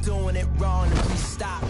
doing it wrong and we stop.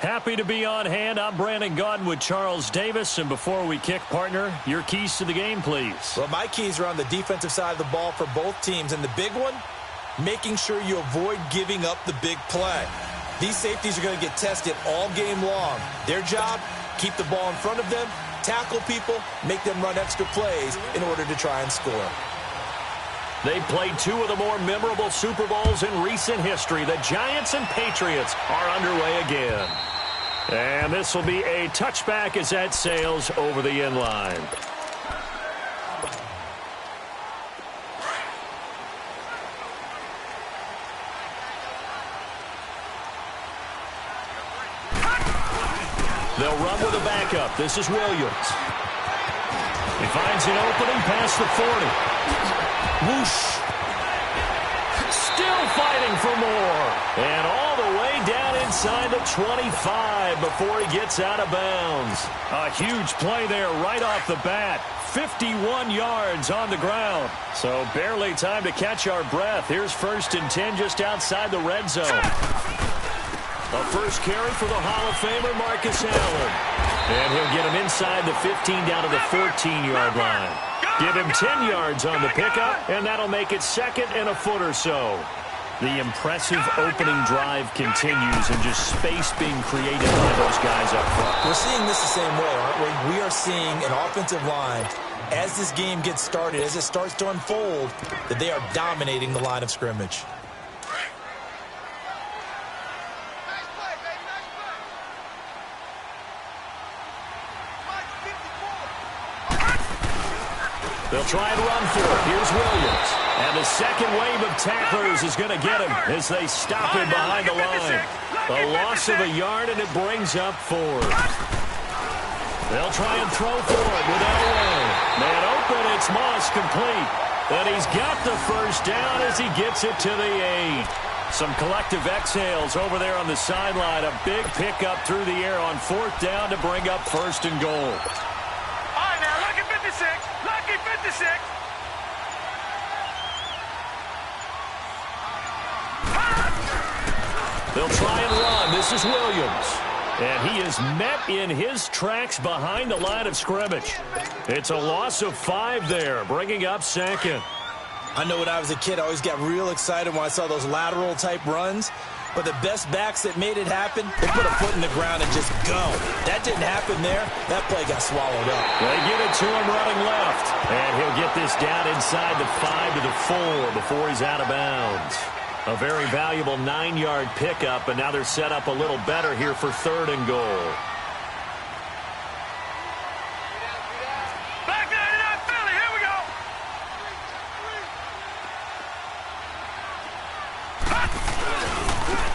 Happy to be on hand. I'm Brandon Gaudin with Charles Davis. And before we kick, partner, your keys to the game, please. Well, my keys are on the defensive side of the ball for both teams. And the big one, making sure you avoid giving up the big play. These safeties are going to get tested all game long. Their job, keep the ball in front of them, tackle people, make them run extra plays in order to try and score. They played two of the more memorable Super Bowls in recent history. The Giants and Patriots are underway again. And this will be a touchback as that sails over the end line. They'll run with a backup. This is Williams. He finds an opening past the 40. Whoosh. Still fighting for more. And all the way down inside the 25 before he gets out of bounds. A huge play there right off the bat. 51 yards on the ground. So barely time to catch our breath. Here's 1st and 10 just outside the red zone. A first carry for the Hall of Famer, Marcus Allen. And he'll get him inside the 15 down to the 14-yard line. Give him 10 yards on the pickup, and that'll make it 2nd and a foot or so. The impressive opening drive continues, and just space being created by those guys up front. We're seeing this the same way, aren't we? We are seeing an offensive line, as this game gets started, as it starts to unfold, that they are dominating the line of scrimmage. They'll try and run for it. Here's Williams. And the second wave of tacklers is going to get him as they stop him behind the line. A loss of a yard, and it brings up 4. They'll try and throw for it with Elway. Man open, it's Moss complete. And he's got the first down as he gets it to the 8. Some collective exhales over there on the sideline. A big pickup through the air on 4th down to bring up 1st and goal. They'll try and run. This is Williams. And he is met in his tracks behind the line of scrimmage. It's a loss of 5 there, bringing up 2nd. I know when I was a kid, I always got real excited when I saw those lateral-type runs. But the best backs that made it happen, they put a foot in the ground and just go. That didn't happen there. That play got swallowed up. They give it to him running left. And he'll get this down inside the 5 to the 4 before he's out of bounds. A very valuable 9-yard pickup, and now they're set up a little better here for 3rd and goal.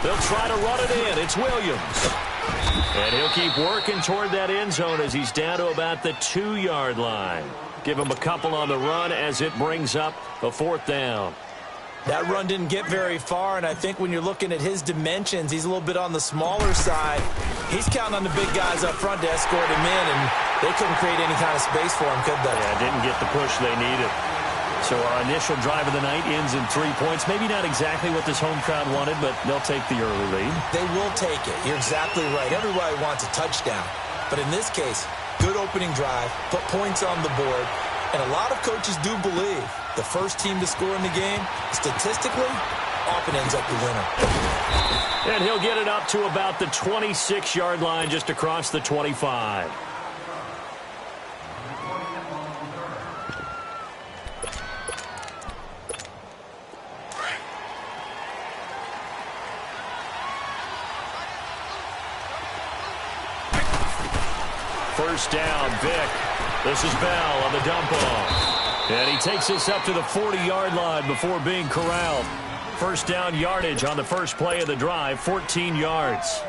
They'll try to run it in. It's Williams. And he'll keep working toward that end zone as he's down to about the 2-yard line. Give him a couple on the run as it brings up a 4th down. That run didn't get very far, and I think when you're looking at his dimensions, he's a little bit on the smaller side. He's counting on the big guys up front to escort him in, and they couldn't create any kind of space for him, could they? Yeah, didn't get the push they needed. So our initial drive of the night ends in 3 points. Maybe not exactly what this home crowd wanted, but they'll take the early lead. They will take it. You're exactly right. Everybody wants a touchdown. But in this case, good opening drive, put points on the board, and a lot of coaches do believe the first team to score in the game, statistically, often ends up the winner. And he'll get it up to about the 26-yard line just across the 25. First down, Vick. This is Bell on the dump off. And he takes us up to the 40-yard line before being corralled. First down yardage on the first play of the drive, 14 yards.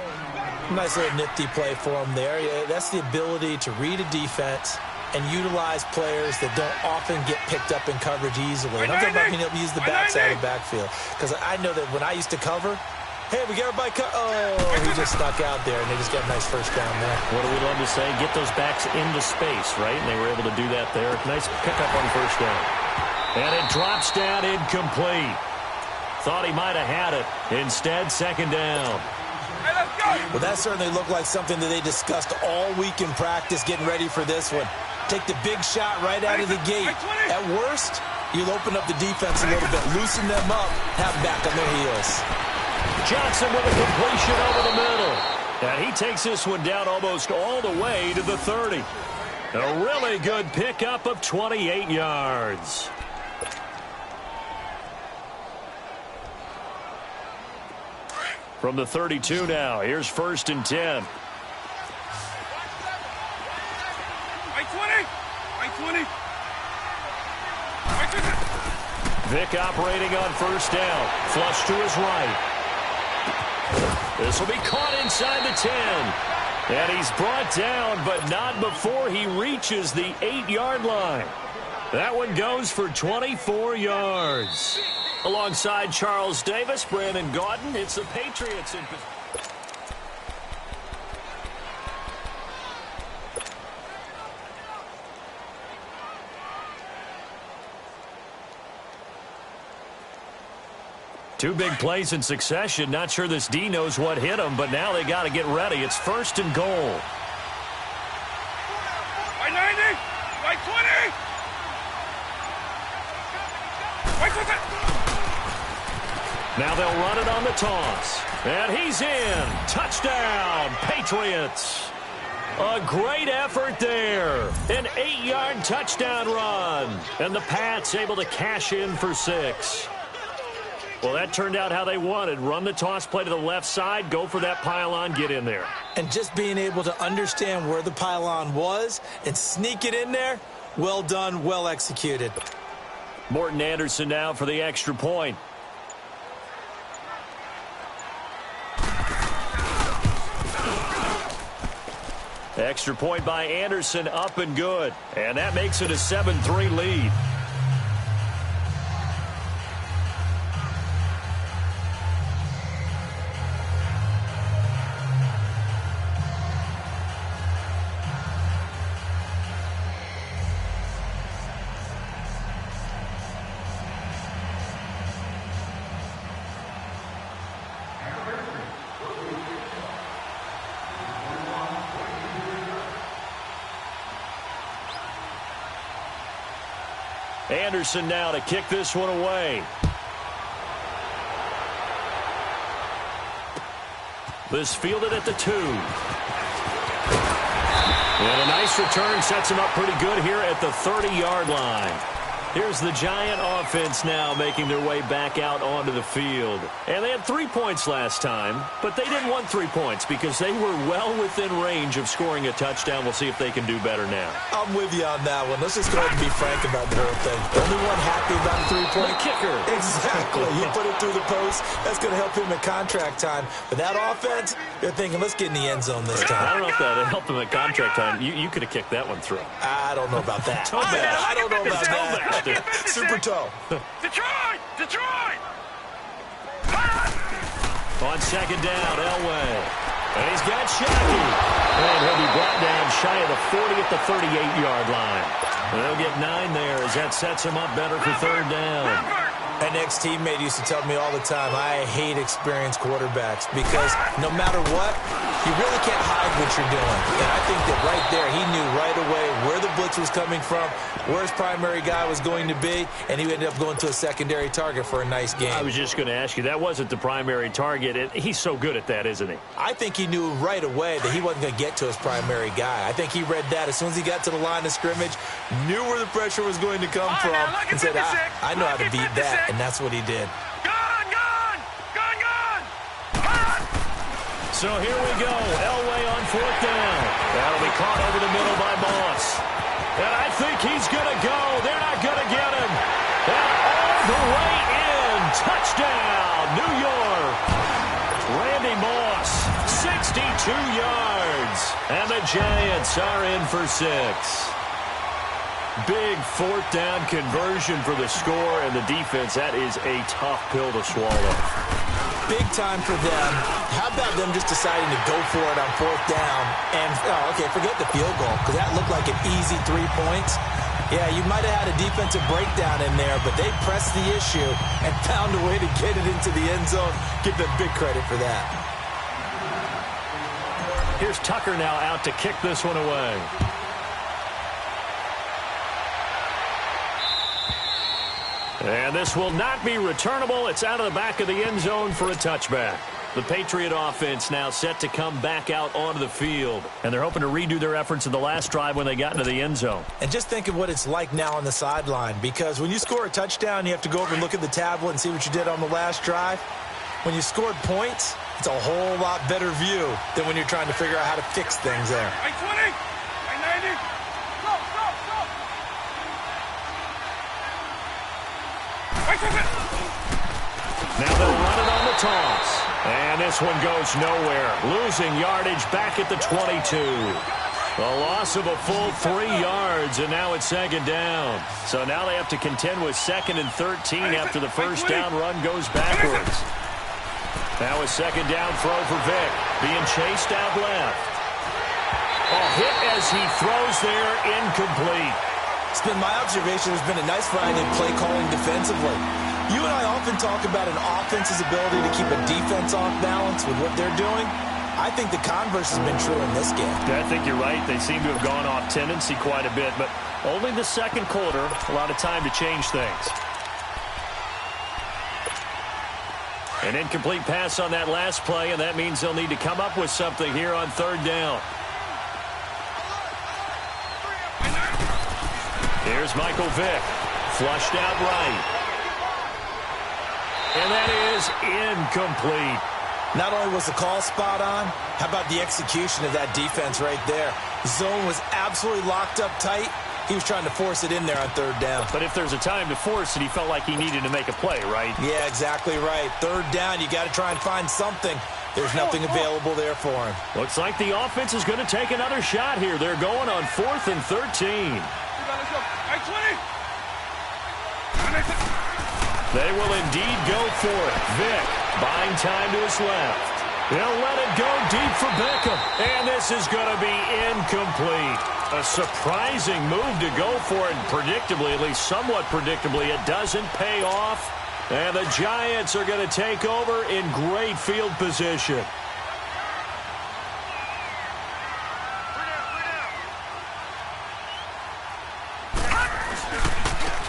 Nice little nifty play for him there. Yeah, that's the ability to read a defense and utilize players that don't often get picked up in coverage easily. And I'm talking about being able to use the backside of the backfield. Because I know that when I used to cover, hey, we got everybody he just snuck out there, and they just got a nice first down there. What do we love to say? Get those backs into space, right? And they were able to do that there. Nice pickup on first down. And it drops down incomplete. Thought he might have had it. Instead, second down. Hey, let's go. Well, that certainly looked like something that they discussed all week in practice, getting ready for this one. Take the big shot right out of the gate. At worst, you'll open up the defense a little bit, loosen them up, have them back on their heels. Johnson with a completion over the middle. And he takes this one down almost all the way to the 30. A really good pickup of 28 yards. From the 32 now, here's 1st and 10. Vick operating on first down. Flush to his right. This will be caught inside the 10. And he's brought down, but not before he reaches the 8-yard line. That one goes for 24 yards. Alongside Charles Davis, Brandon Gaudin, it's the Patriots in position. Two big plays in succession. Not sure this D knows what hit him, but now they got to get ready. It's 1st and goal. By 90, by 20. Now they'll run it on the toss. And he's in. Touchdown, Patriots. A great effort there. An 8-yard touchdown run. And the Pats able to cash in for 6. Well, that turned out how they wanted. Run the toss play to the left side, go for that pylon, get in there. And just being able to understand where the pylon was and sneak it in there, well done, well executed. Morton Anderson now for the extra point. Extra point by Anderson, up and good. And that makes it a 7-3 lead. Anderson now to kick this one away. This fielded at the 2. And a nice return sets him up pretty good here at the 30-yard line. Here's the Giant offense now making their way back out onto the field. And they had 3 points last time, but they didn't want 3 points because they were well within range of scoring a touchdown. We'll see if they can do better now. I'm with you on that one. Let's just go ahead and be frank about the whole thing. The only one happy about a 3-point kicker. Exactly. You put it through the post. That's going to help him at contract time. But that offense, they're thinking, let's get in the end zone this time. I don't know if that helped him at contract time. You could have kicked that one through. I don't know about that. I don't know about that. Super toe. Detroit! Detroit! On second down, Elway. And he's got Shockey. And he'll be brought down shy of the 40 at the 38-yard line. And they'll get 9 there as that sets him up better for third down. An ex-teammate used to tell me all the time, I hate experienced quarterbacks because no matter what, you really can't hide what you're doing. And I think that right there, he knew right away where the blitz was coming from, where his primary guy was going to be, and he ended up going to a secondary target for a nice game. I was just going to ask you, that wasn't the primary target. He's so good at that, isn't he? I think he knew right away that he wasn't going to get to his primary guy. I think he read that as soon as he got to the line of scrimmage, knew where the pressure was going to come from, and said, I know how to beat that. And that's what he did. Gone! So here we go. Elway on fourth down. That'll be caught over the middle by Moss. And I think he's going to go. They're not going to get him. And all the way in. Touchdown, New York. Randy Moss, 62 yards. And the Giants are in for 6. Big fourth down conversion for the score, and the defense, that is a tough pill to swallow. Big time for them. How about them just deciding to go for it on fourth down? And, forget the field goal, because that looked like an easy 3 points. Yeah, you might have had a defensive breakdown in there, but they pressed the issue and found a way to get it into the end zone. Give them big credit for that. Here's Tucker now out to kick this one away. And this will not be returnable. It's out of the back of the end zone for a touchback. The Patriot offense now set to come back out onto the field. And they're hoping to redo their efforts in the last drive when they got into the end zone. And just think of what it's like now on the sideline. Because when you score a touchdown, you have to go over and look at the tablet and see what you did on the last drive. When you scored points, it's a whole lot better view than when you're trying to figure out how to fix things there. I 20! I 90! Go! Now they'll run it on the toss. And this one goes nowhere. Losing yardage back at the 22. A loss of a full 3 yards, and now it's second down. So now they have to contend with 2nd and 13 after the first down run goes backwards. Now a second down throw for Vick. Being chased out left. A hit as he throws there, incomplete. It's been my observation there's been a nice variety of play calling defensively. You and I often talk about an offense's ability to keep a defense off balance with what they're doing. I think the converse has been true in this game. I think you're right. They seem to have gone off tendency quite a bit, but only the second quarter, a lot of time to change things. An incomplete pass on that last play, and that means they'll need to come up with something here on third down. Here's Michael Vick, flushed out right. And that is incomplete. Not only was the call spot on, how about the execution of that defense right there? Zone was absolutely locked up tight. He was trying to force it in there on third down. But if there's a time to force it, he felt like he needed to make a play, right? Yeah, exactly right. Third down, you got to try and find something. There's nothing available there for him. Looks like the offense is going to take another shot here. They're going on 4th and 13. They will indeed go for it. Vick buying time to his left. They'll let it go deep for Beckham. And this is going to be incomplete. A surprising move to go for it. Predictably, at least somewhat predictably, it doesn't pay off. And the Giants are going to take over in great field position.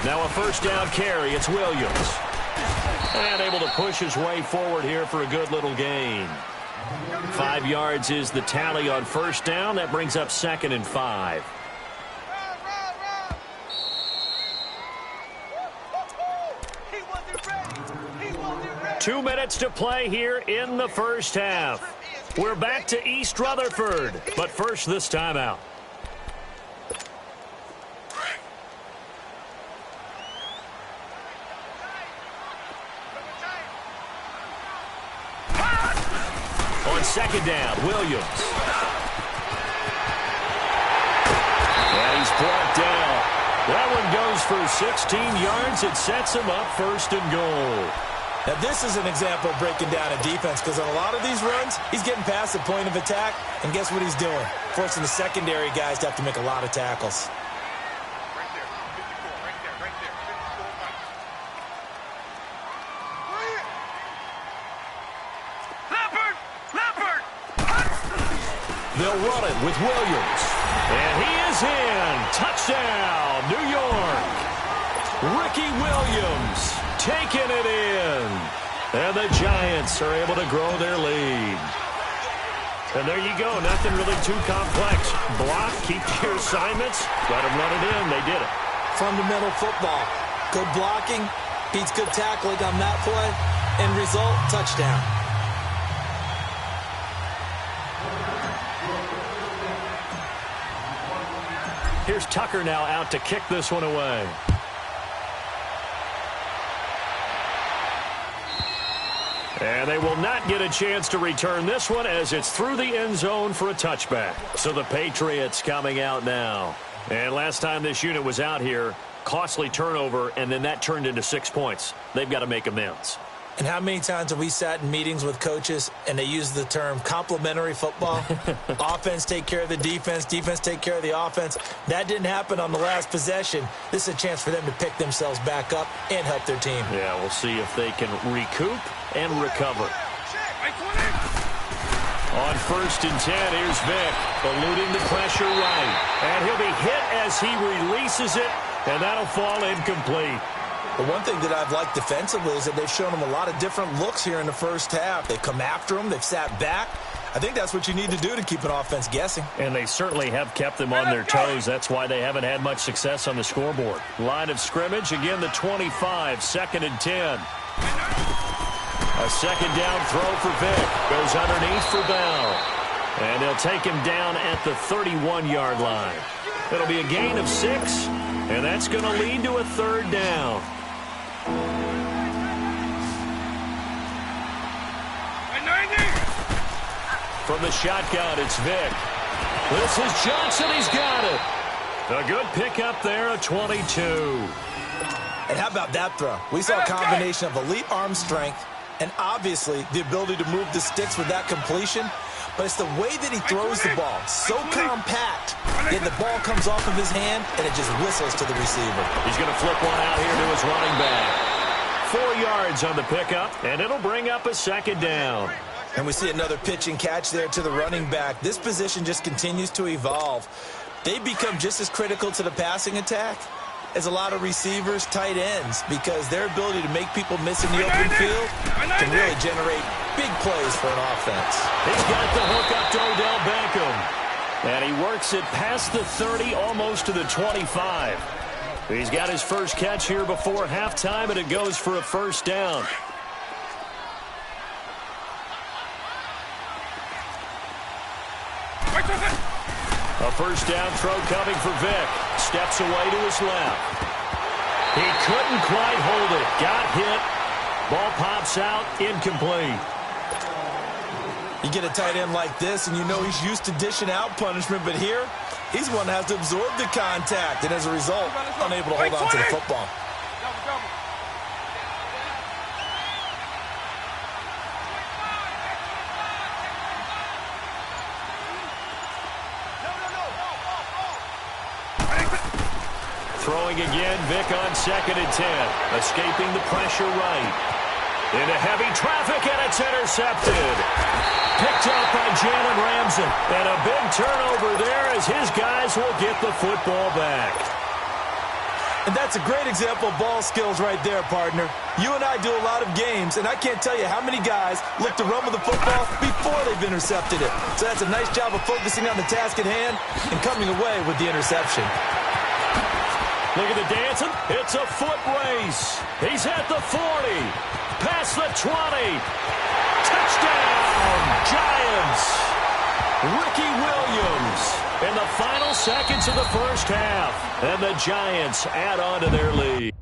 Now a first down carry. It's Williams. And able to push his way forward here for a good little gain. 5 yards is the tally on first down. That brings up 2nd and 5. He wasn't ready. He wasn't ready. 2 minutes to play here in the first half. We're back to East Rutherford, but first this timeout. On second down, Williams. And he's brought down. That one goes for 16 yards. It sets him up 1st and goal. Now, this is an example of breaking down a defense, because on a lot of these runs, he's getting past the point of attack, and guess what he's doing? Forcing the secondary guys to have to make a lot of tackles. Right there. 54. Right there. Right there. 54. Leopard! Leopard! They'll run it with Williams. And he is in. Touchdown, New York. Ricky Williams taking it in. And the Giants are able to grow their lead. And there you go. Nothing really too complex. Block, keep your assignments, let them run it in. They did it. Fundamental football. Good blocking beats good tackling on that play. End result, touchdown. Here's Tucker now out to kick this one away. And they will not get a chance to return this one as it's through the end zone for a touchback. So the Patriots coming out now. And last time this unit was out here, costly turnover, and then that turned into 6 points. They've got to make amends. And how many times have we sat in meetings with coaches and they use the term complementary football? Offense take care of the defense, defense take care of the offense. That didn't happen on the last possession. This is a chance for them to pick themselves back up and help their team. Yeah, we'll see if they can recoup and recover. On 1st and 10, here's Vic, eluding the pressure right. And he'll be hit as he releases it, and that'll fall incomplete. The one thing that I've liked defensively is that they've shown him a lot of different looks here in the first half. They've come after him. They've sat back. I think that's what you need to do to keep an offense guessing. And they certainly have kept them on their toes. That's why they haven't had much success on the scoreboard. Line of scrimmage, again, the 25, 2nd and 10. A second down throw for Vic. Goes underneath for Bell. And they'll take him down at the 31-yard line. It'll be a gain of 6, and that's going to lead to a 3rd down. From the shotgun, it's Vic. This is Johnson. He's got it. A good pickup there, a 22. And how about that throw? We saw a combination of elite arm strength and obviously the ability to move the sticks with that completion. But it's the way that he throws the ball. So compact, yet the ball comes off of his hand and it just whistles to the receiver. He's going to flip one out here to his running back. 4 yards on the pickup, and it'll bring up a 2nd down. And we see another pitch and catch there to the running back. This position just continues to evolve. They become just as critical to the passing attack as a lot of receivers, tight ends, because their ability to make people miss in the open field can really generate big plays for an offense. He's got the hook up to Odell Beckham. And he works it past the 30, almost to the 25. He's got his first catch here before halftime, and it goes for a 1st down. A 1st down throw coming for Vic. Steps away to his left. He couldn't quite hold it. Got hit. Ball pops out. Incomplete. You get a tight end like this, and you know he's used to dishing out punishment, but here, he's one that has to absorb the contact, and as a result, unable to hold on to the football. Throwing again, Vic on 2nd and 10. Escaping the pressure right. Into heavy traffic, and it's intercepted. Picked up by Jalen Ramsey. And a big turnover there as his guys will get the football back. And that's a great example of ball skills right there, partner. You and I do a lot of games, and I can't tell you how many guys look to run with the football before they've intercepted it. So that's a nice job of focusing on the task at hand and coming away with the interception. Look at the dancing. It's a foot race. He's at the 40. Past the 20. Touchdown, Giants. Ricky Williams in the final seconds of the first half. And the Giants add on to their lead.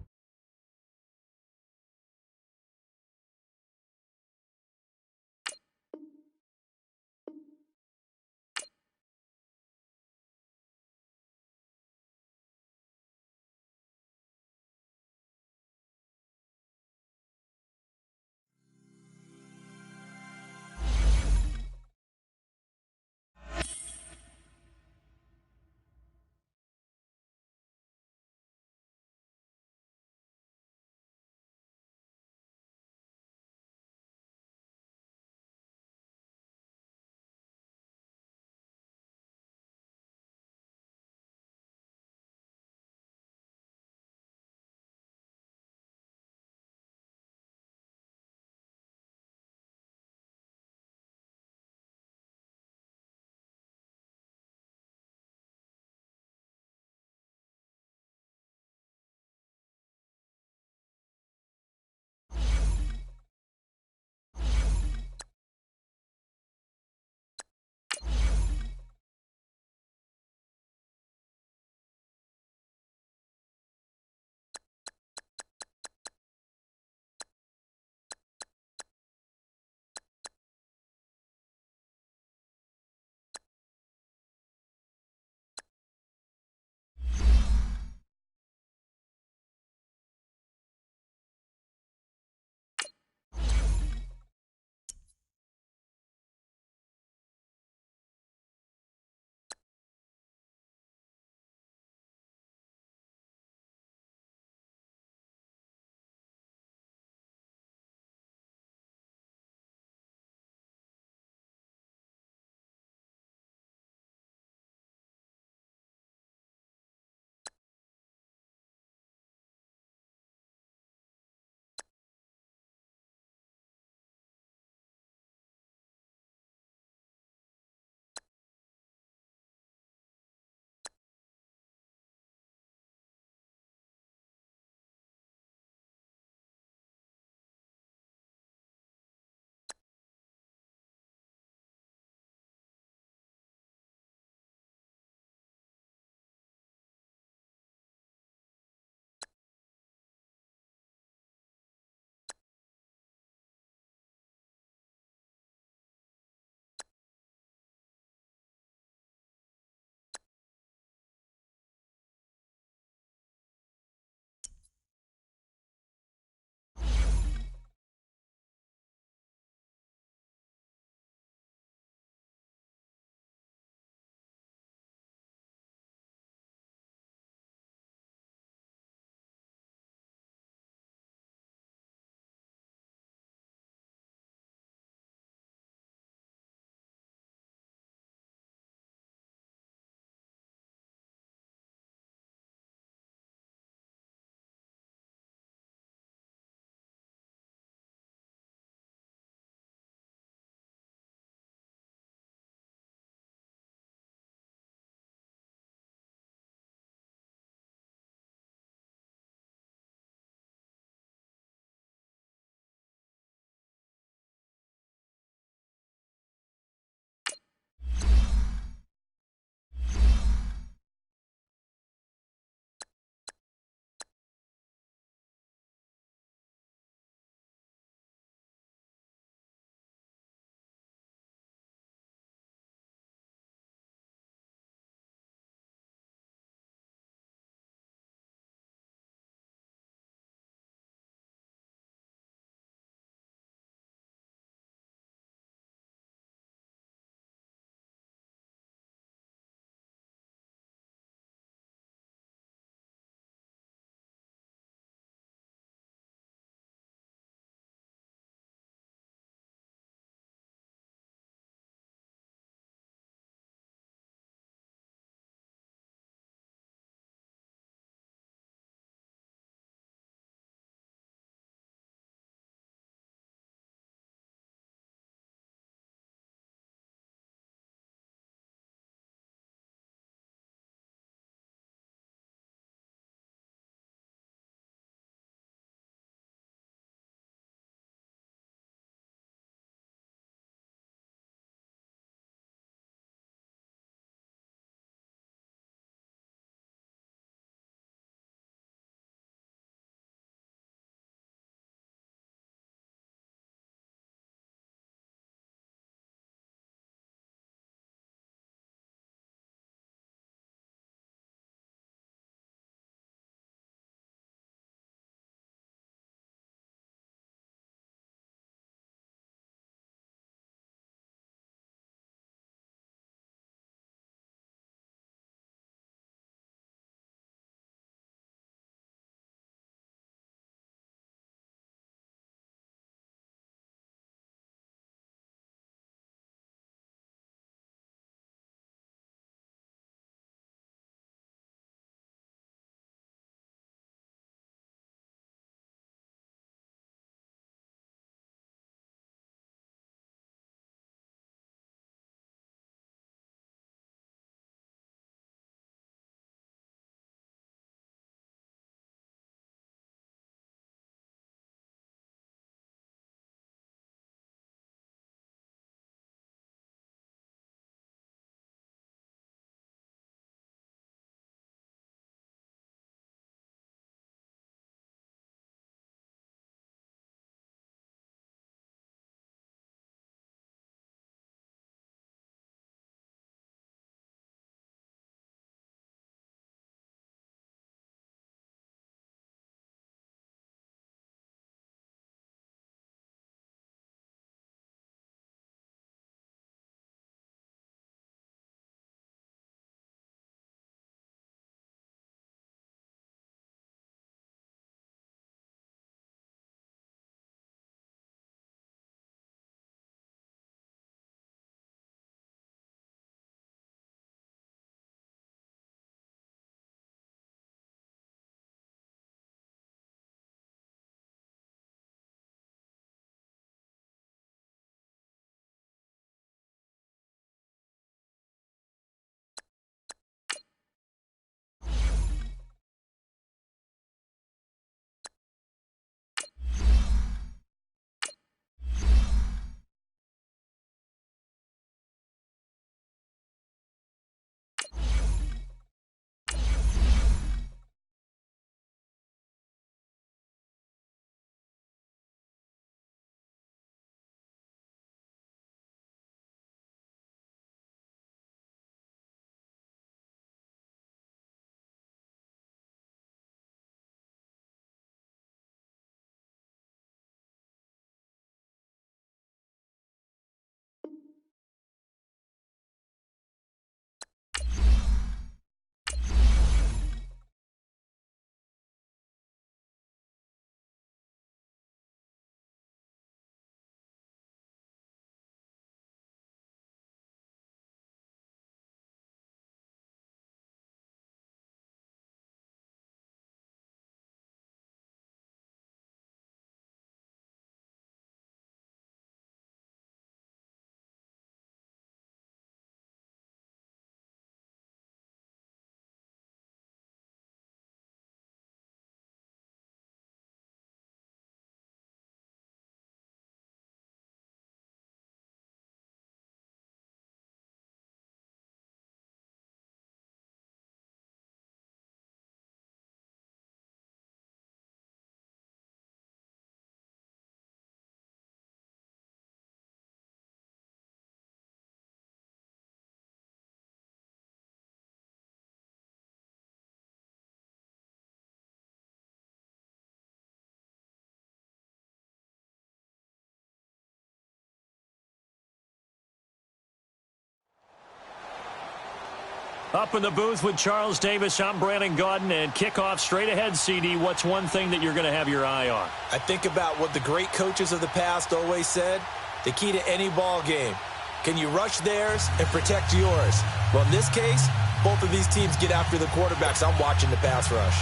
Up in the booth with Charles Davis, I'm Brandon Gaudin, and kickoff straight ahead, CD. What's one thing that you're going to have your eye on? I think about what the great coaches of the past always said. The key to any ball game. Can you rush theirs and protect yours? Well, in this case, both of these teams get after the quarterbacks. I'm watching the pass rush.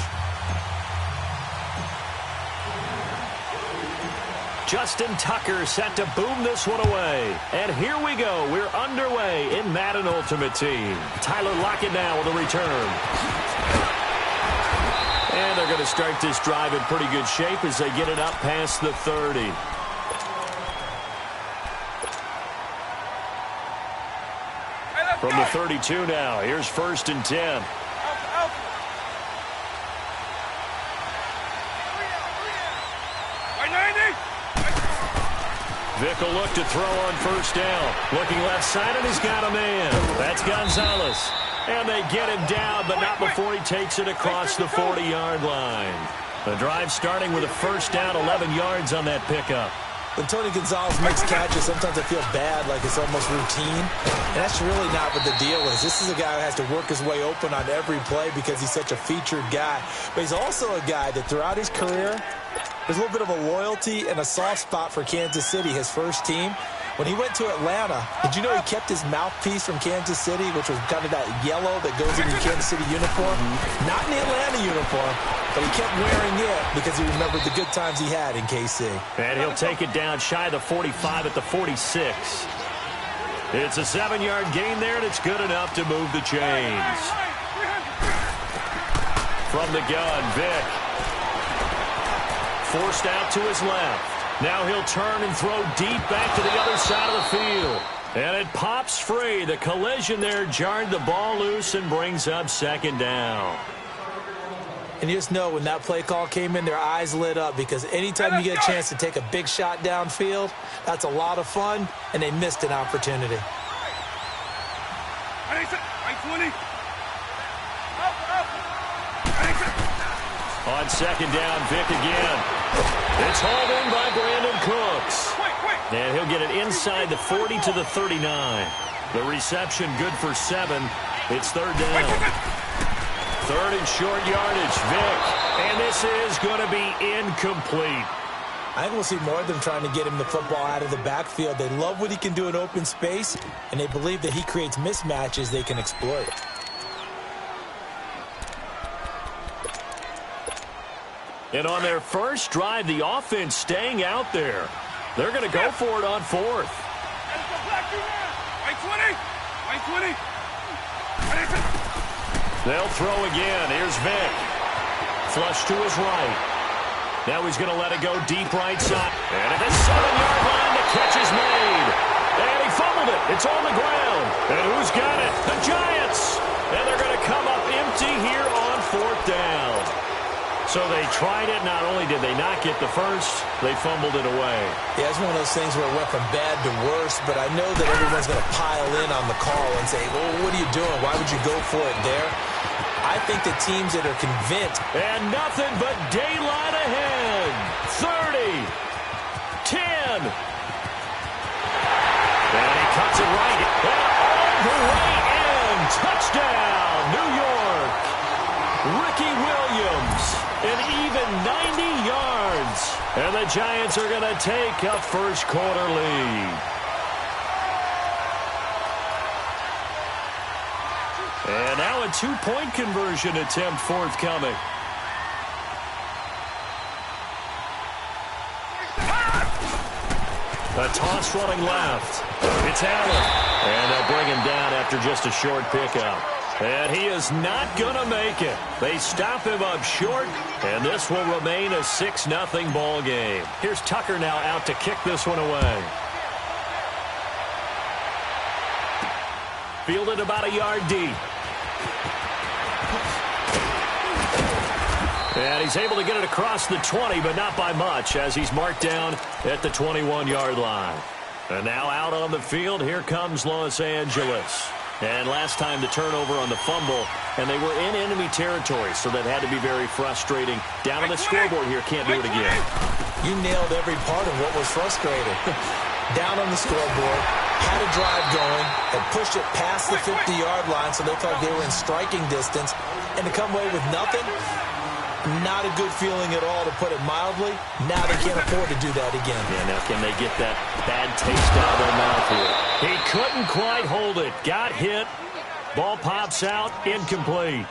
Justin Tucker set to boom this one away. And here we go. We're underway in Madden Ultimate Team. Tyler Lockett now with a return. And they're going to start this drive in pretty good shape as they get it up past the 30. From the 32 now, here's 1st and 10. Vick will look to throw on 1st down. Looking left side, and he's got a man. That's Gonzalez. And they get him down, but not before he takes it across the 40-yard line. The drive starting with a 1st down, 11 yards on that pickup. When Tony Gonzalez makes catches, sometimes I feel bad, like it's almost routine. And that's really not what the deal is. This is a guy who has to work his way open on every play because he's such a featured guy. But he's also a guy that throughout his career, there's a little bit of a loyalty and a soft spot for Kansas City, his first team. When he went to Atlanta, did you know he kept his mouthpiece from Kansas City, which was kind of that yellow that goes into the Kansas City uniform? Not in the Atlanta uniform, but he kept wearing it because he remembered the good times he had in KC. And he'll take it down shy of the 45 at the 46. It's a 7-yard gain there, and it's good enough to move the chains. From the gun, Vick. Forced out to his left. Now he'll turn and throw deep back to the other side of the field. And it pops free. The collision there jarred the ball loose and brings up 2nd down. And you just know when that play call came in, their eyes lit up because anytime you get a chance to take a big shot downfield, that's a lot of fun, and they missed an opportunity. On 2nd down, Vick again. It's hauled in by Brandon Cooks. And he'll get it inside the 40 to the 39. The reception good for 7. It's 3rd down. 3rd and short yardage, Vick. And this is going to be incomplete. I think we'll see more of them trying to get him the football out of the backfield. They love what he can do in open space, and they believe that he creates mismatches they can exploit. And on their first drive, the offense staying out there. They're going to go for it on 4th. They'll throw again. Here's Vick. Flush to his right. Now he's going to let it go deep right side. And at the 7-yard line, the catch is made. And he fumbled it. It's on the ground. And who's got it? The Giants. And they're going to come up empty here on 4th down. So they tried it. Not only did they not get the first, they fumbled it away. Yeah, it's one of those things where it went from bad to worse, but I know that everyone's going to pile in on the call and say, well, what are you doing? Why would you go for it there? I think the teams that are convinced. And nothing but daylight ahead. 30. 10. And he cuts it right. And all the way in. Touchdown, New York. Ricky Williams. An even 90 yards. And the Giants are going to take a first-quarter lead. And now a 2-point conversion attempt forthcoming. A toss running left. It's Allen. And they'll bring him down after just a short pickup. And he is not going to make it. They stop him up short, and this will remain a 6-0 ball game. Here's Tucker now out to kick this one away. Fielded about a yard deep. And he's able to get it across the 20, but not by much, as he's marked down at the 21-yard line. And now out on the field, here comes Los Angeles. And last time the turnover on the fumble, and they were in enemy territory, so that had to be very frustrating. Down on the scoreboard here, can't do it again. You nailed every part of what was frustrating. Down on the scoreboard, had a drive going, and pushed it past the 50-yard line so they felt they were in striking distance, and to come away with nothing, not a good feeling at all, to put it mildly. Now they can't afford to do that again. Yeah, now can they get that bad taste out of their mouth here? He couldn't quite hold it. Got hit. Ball pops out. Incomplete.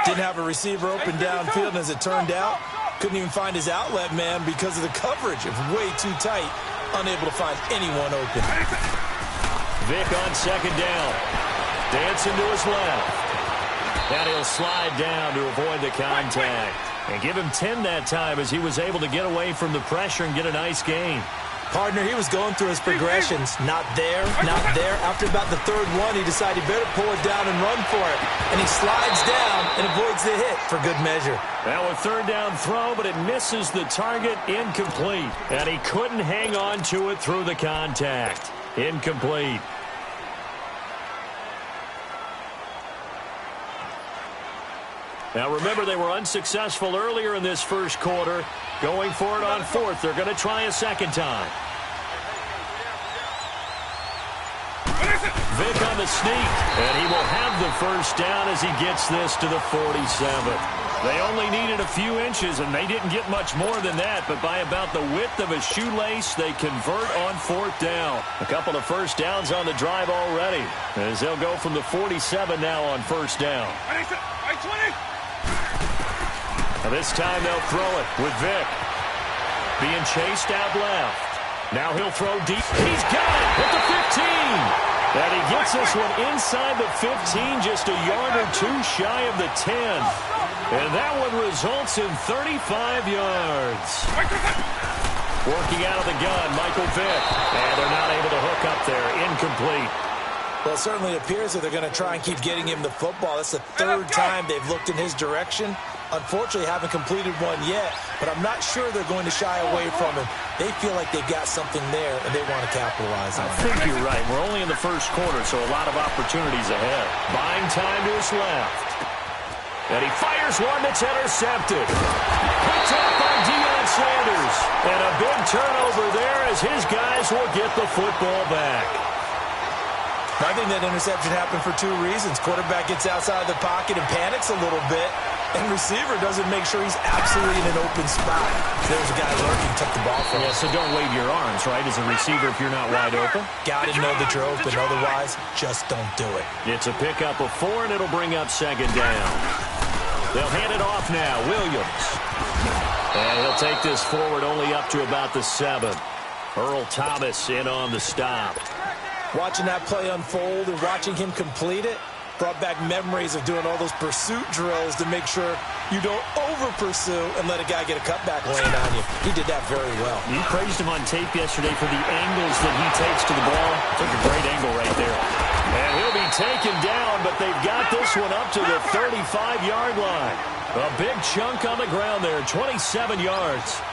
Didn't have a receiver open downfield, and as it turned out, couldn't even find his outlet man because of the coverage. It was way too tight. Unable to find anyone open. Vick on second down. Dancing to his left. And he'll slide down to avoid the contact. And give him 10 that time as he was able to get away from the pressure and get a nice gain. Partner, he was going through his progressions. Not there, not there. After about the third one, he decided he better pull it down and run for it. And he slides down and avoids the hit for good measure. Now a third down throw, but it misses the target. Incomplete. And he couldn't hang on to it through the contact. Incomplete. Now remember, they were unsuccessful earlier in this first quarter. Going for it on fourth. They're going to try a second time. Vick on the sneak, and he will have the first down as he gets this to the 47. They only needed a few inches, and they didn't get much more than that, but by about the width of a shoelace, they convert on fourth down. A couple of first downs on the drive already, as they'll go from the 47 now on first down. Now this time they'll throw it with Vick. Being chased out left. Now he'll throw deep. He's got it at the 15. And he gets this one inside the 15, just a yard or two shy of the 10. And that one results in 35 yards. Working out of the gun, Michael Vick. And they're not able to hook up there. Incomplete. Well, it certainly appears that they're going to try and keep getting him the football. That's the third time they've looked in his direction. Unfortunately, haven't completed one yet, but I'm not sure they're going to shy away from him. They feel like they've got something there, and they want to capitalize on it. I think you're right. We're only in the first quarter, so a lot of opportunities ahead. Buying time to his left. And he fires one that's intercepted. Picked up by Deion Sanders. And a big turnover there as his guys will get the football back. I think that interception happened for two reasons. Quarterback gets outside the pocket and panics a little bit, and receiver doesn't make sure he's absolutely in an open spot. There's a guy lurking, took the ball from him. Yeah, so don't wave your arms, right, as a receiver if you're not wide open. Got to know that you're open, otherwise, just don't do it. It's a pickup of 4, and it'll bring up second down. They'll hand it off now, Williams. And he'll take this forward only up to about the 7. Earl Thomas in on the stop. Watching that play unfold and watching him complete it brought back memories of doing all those pursuit drills to make sure you don't over-pursue and let a guy get a cutback laying on you. He did that very well. You praised him on tape yesterday for the angles that he takes to the ball. Took a great angle right there. And he'll be taken down, but they've got this one up to the 35-yard line. A big chunk on the ground there, 27 yards.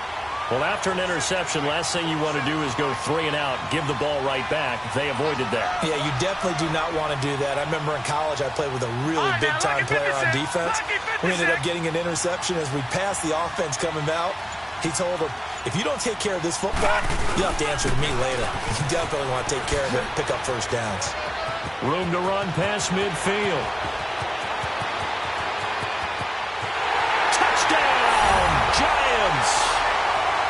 Well, after an interception, last thing you want to do is go 3 and out, give the ball right back. They avoided that. Yeah, you definitely do not want to do that. I remember in college I played with a really big-time player on defense. We ended up getting an interception as we passed the offense coming out. He told him, if you don't take care of this football, you'll have to answer to me later. You definitely want to take care of it and pick up first downs. Room to run past midfield. Touchdown, Giants!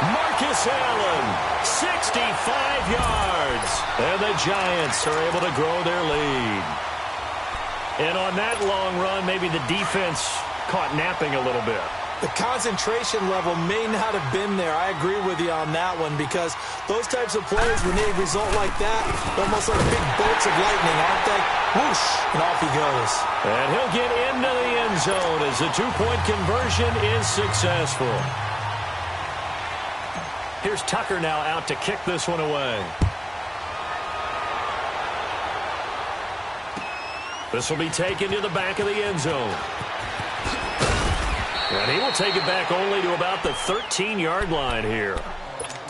Marcus Allen, 65 yards. And the Giants are able to grow their lead. And on that long run, maybe the defense caught napping a little bit. The concentration level may not have been there. I agree with you on that one because those types of plays, when they result like that, almost like big bolts of lightning, aren't they? Whoosh, and off he goes. And he'll get into the end zone as the two-point conversion is successful. Here's Tucker now out to kick this one away. This will be taken to the back of the end zone. And he will take it back only to about the 13-yard line here.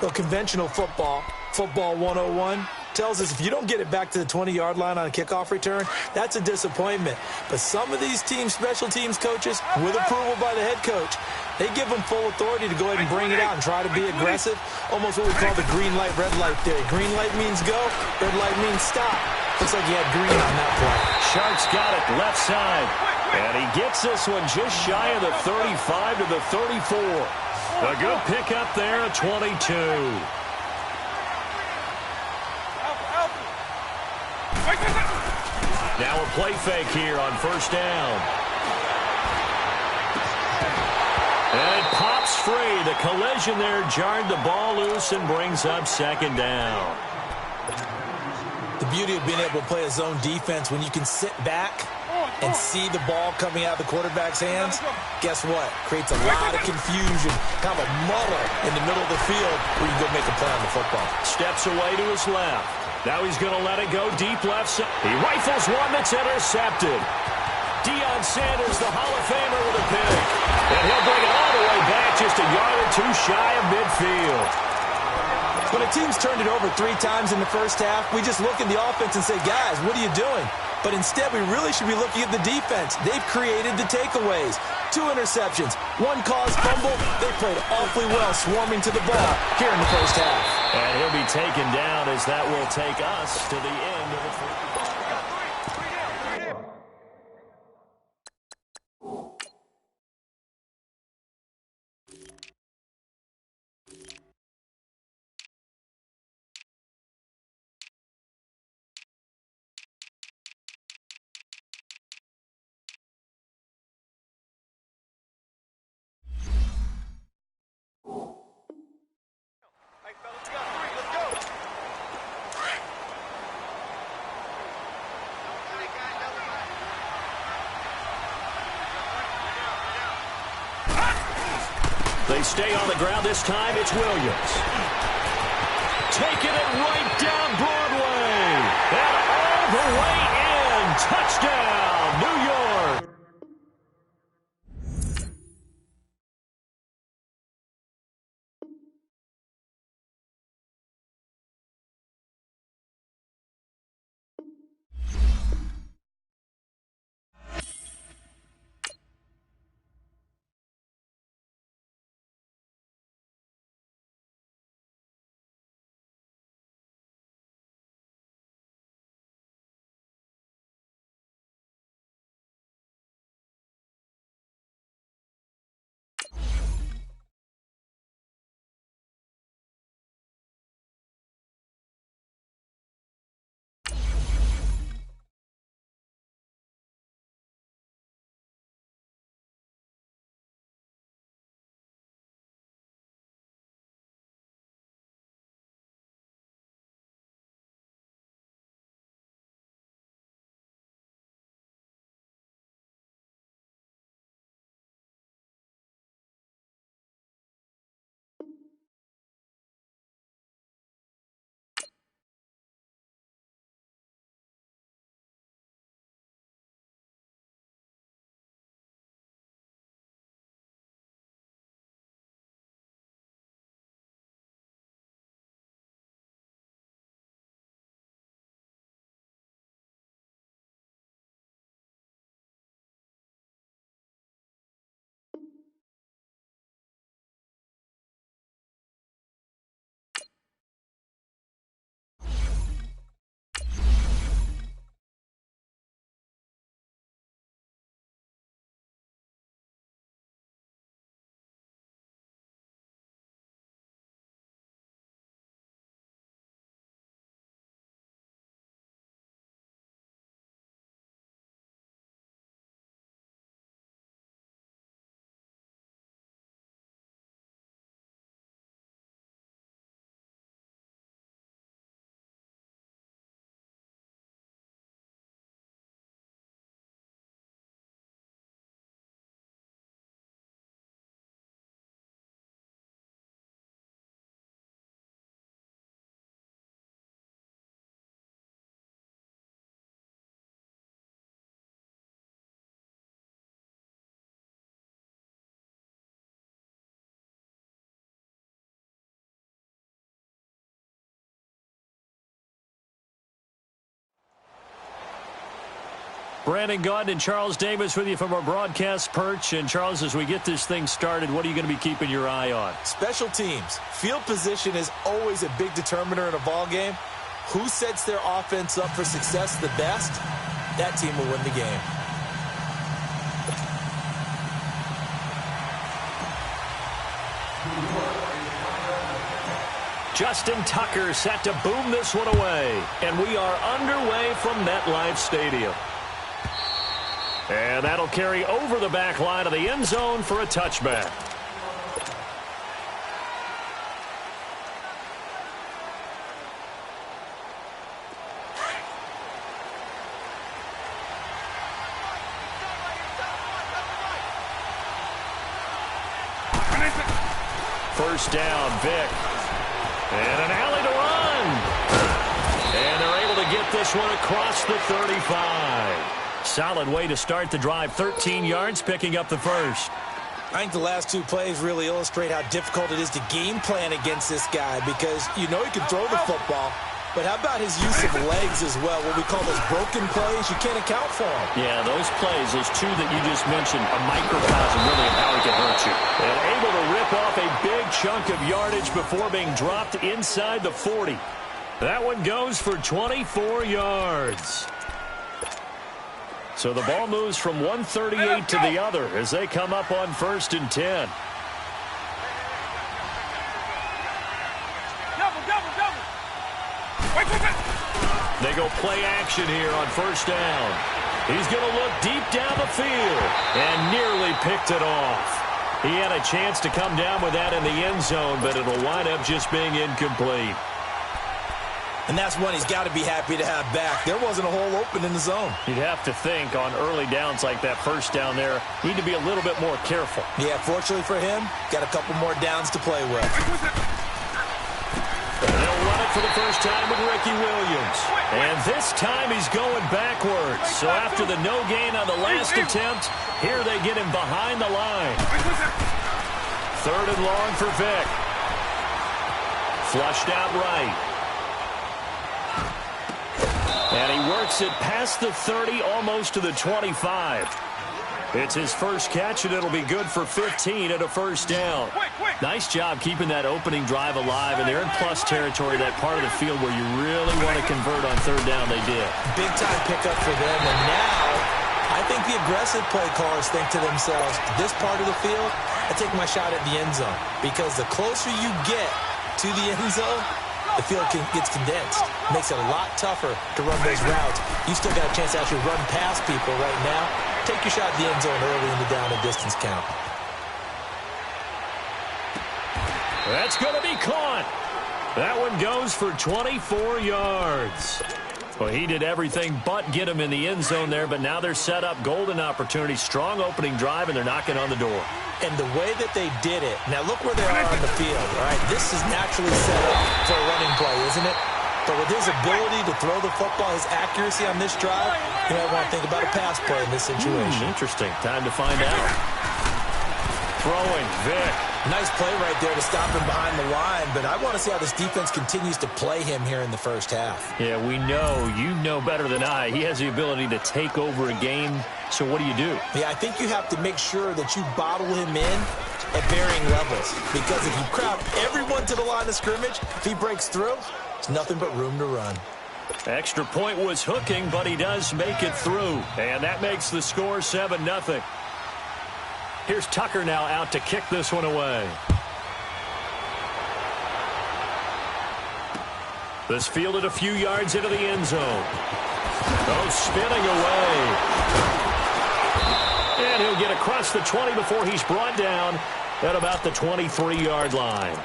Well, conventional football 101, tells us if you don't get it back to the 20-yard line on a kickoff return, that's a disappointment. But some of these teams, special teams coaches, with approval by the head coach, They give them full authority to go ahead and bring it out and try to be aggressive. Almost what we call the green light, red light theory. Green light means go, red light means stop. Looks like he had green on that play. Sharks got it left side. And he gets this one just shy of the 35 to the 34. A good pickup there at 22. Now a play fake here on first down. And it pops free. The collision there jarred the ball loose and brings up second down. The beauty of being able to play a zone defense when you can sit back and see the ball coming out of the quarterback's hands, guess what? Creates a lot of confusion, kind of a muddle in the middle of the field where you can go make a play on the football. Steps away to his left. Now he's going to let it go deep left side. He rifles one that's intercepted. Deion Sanders, the Hall of Famer, with a pick. And he'll bring it all the way back just a yard or two shy of midfield. When a team's turned it over 3 times in the first half, we just look at the offense and say, guys, what are you doing? But instead, we really should be looking at the defense. They've created the takeaways. 2 interceptions, 1 caused fumble. They played awfully well swarming to the ball here in the first half. And he'll be taken down as that will take us to the end of the first. They stay on the ground this time. It's Williams. Taking it right down Broadway. And all the way in. Touchdown, New York. Brandon Gaudin and Charles Davis with you from our broadcast perch. And, Charles, as we get this thing started, what are you going to be keeping your eye on? Special teams. Field position is always a big determiner in a ball game. Who sets their offense up for success the best, that team will win the game. Justin Tucker set to boom this one away. And we are underway from MetLife Stadium. And that'll carry over the back line of the end zone for a touchback. First down, Vic. And an alley to run. And they're able to get this one across the 35. Solid way to start the drive. 13 yards, picking up the first. I think the last two plays really illustrate how difficult it is to game plan against this guy because you know he can throw the football, but how about his use of legs as well? What we call those broken plays, you can't account for them. Yeah, those plays, those two that you just mentioned, a microcosm really of how he can hurt you. And able to rip off a big chunk of yardage before being dropped inside the 40. That one goes for 24 yards. So the ball moves from 138 to the other as they come up on 1st and 10. They go play action here on 1st down. He's going to look deep down the field and nearly picked it off. He had a chance to come down with that in the end zone, but it'll wind up just being incomplete. And that's one he's got to be happy to have back. There wasn't a hole open in the zone. You'd have to think on early downs like that first down there, need to be a little bit more careful. Yeah, fortunately for him, got a couple more downs to play with. They'll run it for the first time with Ricky Williams. And this time he's going backwards. So after the no gain on the last attempt, here they get him behind the line. 3rd and long for Vic. Flushed out right. And he works it past the 30, almost to the 25. It's his first catch, and it'll be good for 15 at a first down. Nice job keeping that opening drive alive, and they're in plus territory, that part of the field where you really want to convert on 3rd down. They did. Big-time pickup for them, and now I think the aggressive play callers think to themselves, this part of the field, I take my shot at the end zone, because the closer you get to the end zone, the field gets condensed. Makes it a lot tougher to run those routes. You still got a chance to actually run past people right now. Take your shot at the end zone early in the down and distance count. That's going to be caught. That one goes for 24 yards. Well, he did everything but get him in the end zone there, but now they're set up. Golden opportunity, strong opening drive, and they're knocking on the door. And the way that they did it, now look where they are on the field, all right? This is naturally set up for a running play, isn't it? But with his ability to throw the football, his accuracy on this drive, you might want to think about a pass play in this situation. Interesting. Time to find out. Throwing, Vic. Nice play right there to stop him behind the line, but I want to see how this defense continues to play him here in the first half. Yeah, we know. You know better than I. He has the ability to take over a game, so what do you do? Yeah, I think you have to make sure that you bottle him in at varying levels, because if you crowd everyone to the line of scrimmage, if he breaks through, there's nothing but room to run. Extra point was hooking, but he does make it through, and that makes the score 7-0. Here's Tucker now out to kick this one away. This fielded a few yards into the end zone. Oh, spinning away. And he'll get across the 20 before he's brought down at about the 23-yard line.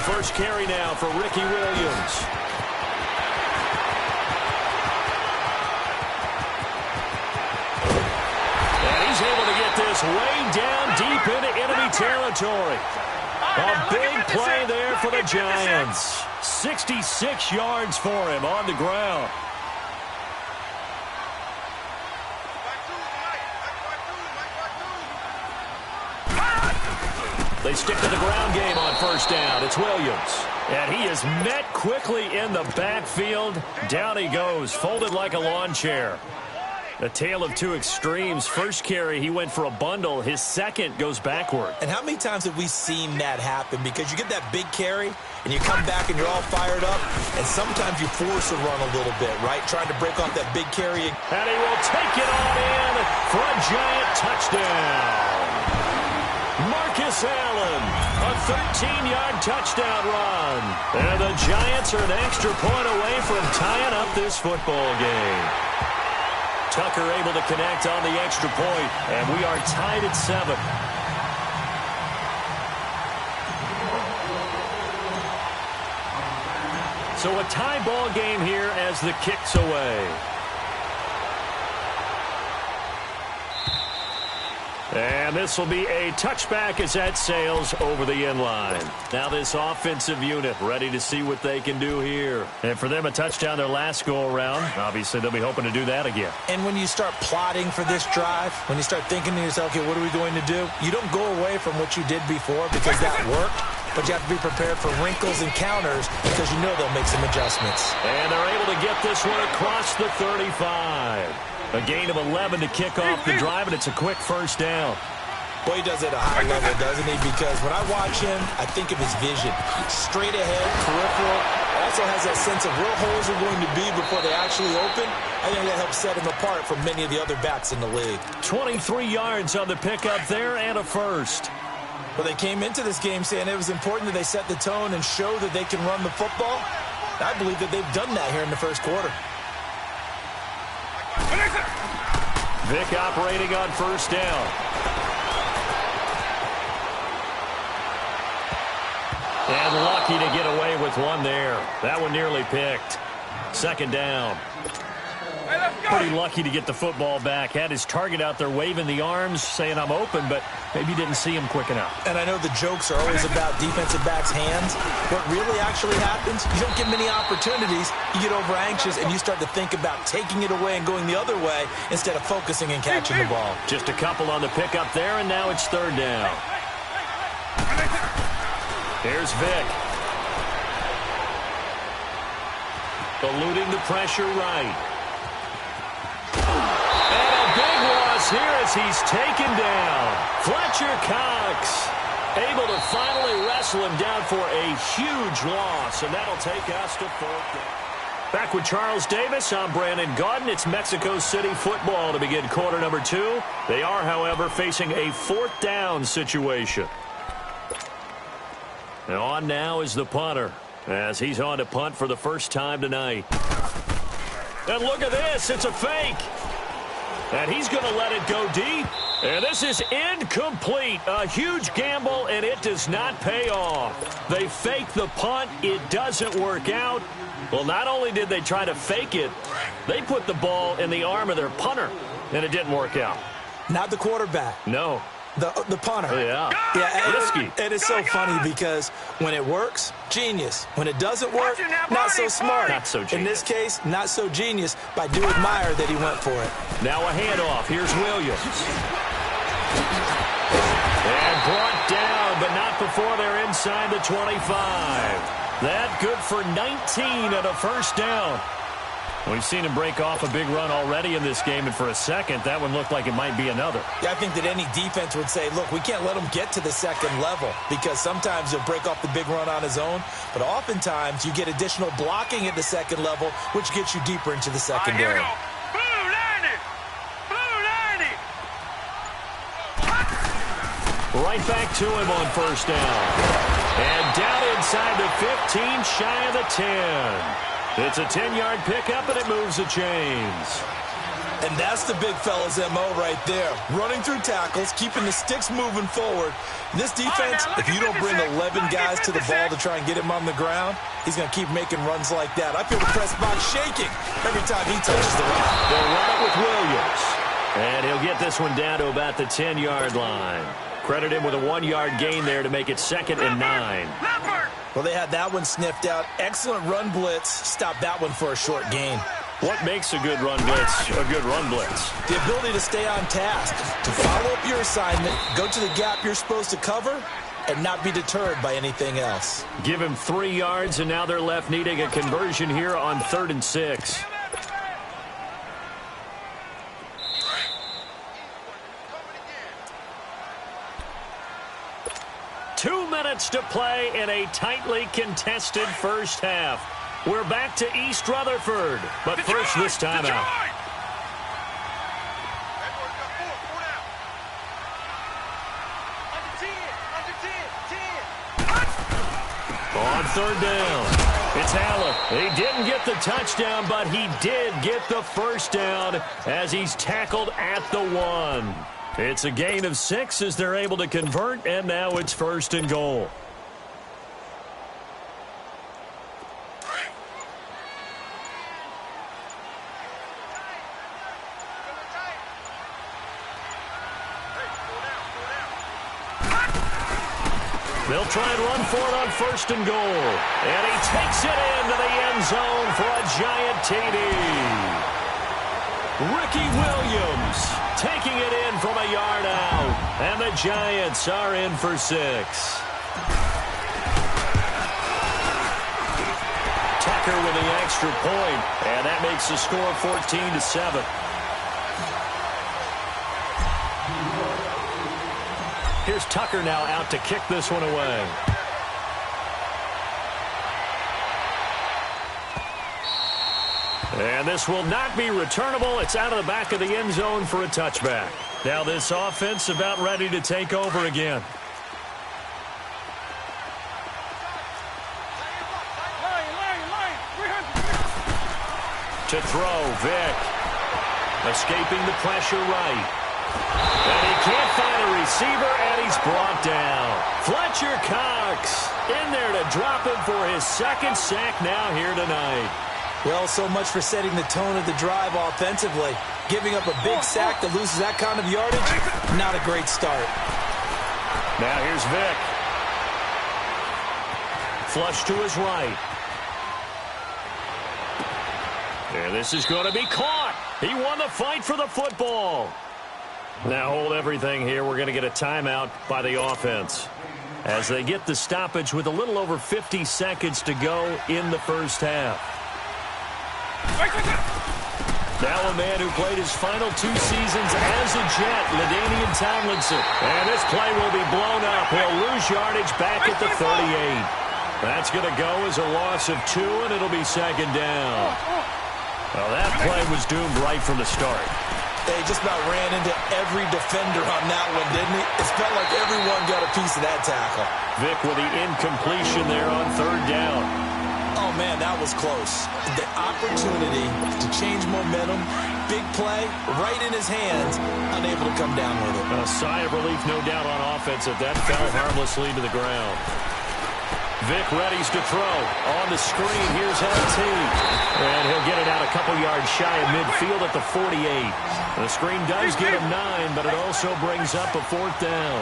First carry now for Ricky Williams. And he's able to get this way down deep into enemy territory. A big play there for the Giants. 66 yards for him on the ground. stick to the ground game on first down. It's Williams. And he is met quickly in the backfield. Down he goes, folded like a lawn chair. A tale of two extremes. First carry, he went for a bundle. His second goes backward. And how many times have we seen that happen? Because you get that big carry, and you come back and you're all fired up, and sometimes you force a run a little bit, right? Trying to break off that big carry. And he will take it on in for a giant touchdown. Marcus Allen, a 13-yard touchdown run. And the Giants are an extra point away from tying up this football game. Tucker able to connect on the extra point, and we are tied at 7. So a tie ball game here as the kick's away. And this will be a touchback as that sails over the end line. Now this offensive unit ready to see what they can do here. And for them, a touchdown their last go-around. Obviously, they'll be hoping to do that again. And when you start plotting for this drive, when you start thinking to yourself, okay, what are we going to do? You don't go away from what you did before because that worked. But you have to be prepared for wrinkles and counters because you know they'll make some adjustments. And they're able to get this one across the 35. A gain of 11 to kick off the drive, and it's a quick first down. Boy, he does it at a high level, doesn't he? Because when I watch him, I think of his vision. Straight ahead, peripheral. Also has that sense of where holes are going to be before they actually open. I think that helps set him apart from many of the other backs in the league. 23 yards on the pickup there and a first. Well, they came into this game saying it was important that they set the tone and show that they can run the football. I believe that they've done that here in the first quarter. Vic operating on first down. And lucky to get away with one there. That one nearly picked. Second down. Pretty lucky to get the football back. Had his target out there waving the arms, saying I'm open, but maybe didn't see him quick enough. And I know the jokes are always about defensive backs' hands. What really actually happens, you don't get many opportunities. You get over anxious, and you start to think about taking it away and going the other way instead of focusing and catching the ball. Just a couple on the pickup there, and now it's third down. Here's Vic. Eluding the pressure right. Here as he's taken down. Fletcher Cox able to finally wrestle him down for a huge loss, and that'll take us to fourth down. Back with Charles Davis, I'm Brandon Gaudin. It's Mexico City football to begin quarter number 2. They are, however, facing a fourth down situation. And on now is the punter as he's on to punt for the first time tonight. And look at this, it's a fake. And he's going to let it go deep. And this is incomplete. A huge gamble, and it does not pay off. They fake the punt. It doesn't work out. Well, not only did they try to fake it, they put the ball in the arm of their punter, and it didn't work out. Not the quarterback. No. The punter. Yeah. Risky. It is so funny because when it works, genius. When it doesn't work, not so smart. Not so genius. In this case, not so genius, but I do admire that he went for it. Now a handoff. Here's Williams. And brought down, but not before they're inside the 25. That good for 19 and a first down. We've seen him break off a big run already in this game, and for a second, that one looked like it might be another. Yeah, I think that any defense would say, look, we can't let him get to the second level because sometimes he'll break off the big run on his own, but oftentimes you get additional blocking at the second level, which gets you deeper into the secondary. Right back to him on first down. And down inside the 15, shy of the 10. It's a 10-yard pickup, and it moves the chains. And that's the big fella's MO right there. Running through tackles, keeping the sticks moving forward. This defense, if you don't bring 11 guys to the ball to try and get him on the ground, he's going to keep making runs like that. I feel the press box shaking every time he touches the rock. They'll run it with Williams. And he'll get this one down to about the 10-yard line. Credit him with a 1-yard gain there to make it 2nd and 9. Well, they had that one sniffed out. Excellent run blitz. Stop that one for a short gain. What makes a good run blitz a good run blitz? The ability to stay on task, to follow up your assignment, go to the gap you're supposed to cover, and not be deterred by anything else. Give him 3 yards, and now they're left needing a conversion here on 3rd and 6. Two minutes to play in a tightly contested first half. We're back to East Rutherford, but first this timeout. On 3rd down, it's Allen. He didn't get the touchdown, but he did get the first down as he's tackled at the 1. It's a gain of 6 as they're able to convert, and now it's 1st and goal. They'll try and run for it on 1st and goal. And he takes it into the end zone for a giant TD. Ricky Williams taking it in from a yard out. And the Giants are in for 6. Tucker with the extra point. And that makes the score 14-7. Here's Tucker now out to kick this one away. And this will not be returnable. It's out of the back of the end zone for a touchback. Now this offense about ready to take over again. To throw, Vick. Escaping the pressure right. And he can't find a receiver, and he's brought down. Fletcher Cox in there to drop him for his 2nd sack now here tonight. Well, so much for setting the tone of the drive offensively. Giving up a big sack that loses that kind of yardage, not a great start. Now here's Vick. Flush to his right. And this is going to be caught. He won the fight for the football. Now hold everything here. We're going to get a timeout by the offense as they get the stoppage with a little over 50 seconds to go in the first half. Now a man who played his final 2 seasons as a Jet, LaDainian Tomlinson. And this play will be blown up. He'll lose yardage back at the 38. That's going to go as a loss of 2, and it'll be 2nd down. Well, that play was doomed right from the start. They just about ran into every defender on that one, didn't he? It felt like everyone got a piece of that tackle. Vick with the incompletion there on 3rd down. Oh, man, that was close. The opportunity to change momentum, big play, right in his hands, unable to come down with it. A sigh of relief, no doubt, on offense if that fell harmlessly to the ground. Vick readies to throw. On the screen, here's LT. And he'll get it out a couple yards shy of midfield at the 48. The screen does get him 9, but it also brings up a 4th down.